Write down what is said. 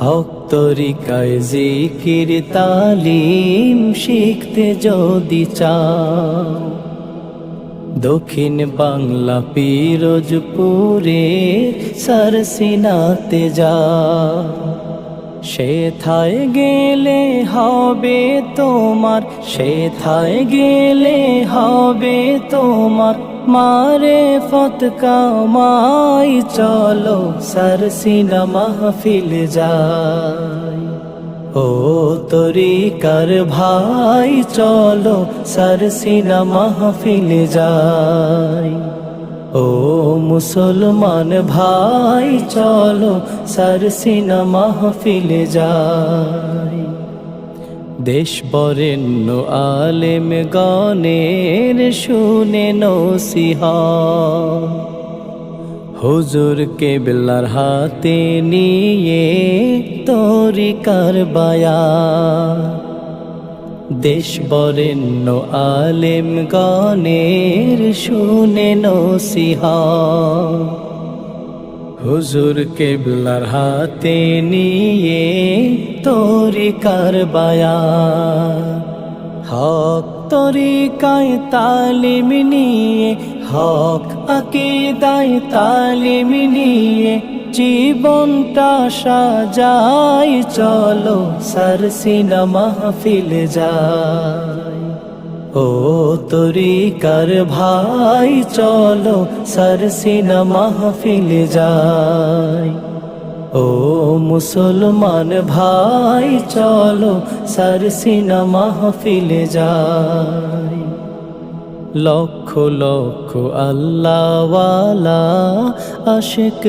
হক তরিকায় জিকির তালিম শিখতে যদি চাও, দক্ষিণ বাংলা পিরোজপুরে সরসিনাতে যাও। সেথায় গেলে হবে তোমার, সেথায় গেলে হবে তোমার মারেফত কামাই। চলো সরসিনা মাহফিল যাই, ও তরিকার ভাই চলো সরসিনা মাহফিল যাই। ও মুসলমান ভাই চলো সরসিনা মাহফিল যাই। দেশ বরেণ্য আলেম গণের শুনে নসিহত, হুজুর কেবলার হাতে নিয়ে তরিকার বায়াত। দেশ বরেণ্য আলেম গণের শুনে নসিহত, হুজুর কেবলার হাতে নিয়ে তরিকার বায়াত। হক তরিকায় তালিম নিয়ে, হক আকীদায় তালিম নিয়ে জীবনটা সাজাই। চলো সরসিনা মাহফিল যাই, ও তরিকার ভাই চলো সরসিনা মাহফিল যাই। ও মুসলমান ভাই চলো সরসিনা মাহফিল যাই। লক্ষ লক্ষ আল্লাহওয়ালা আশিক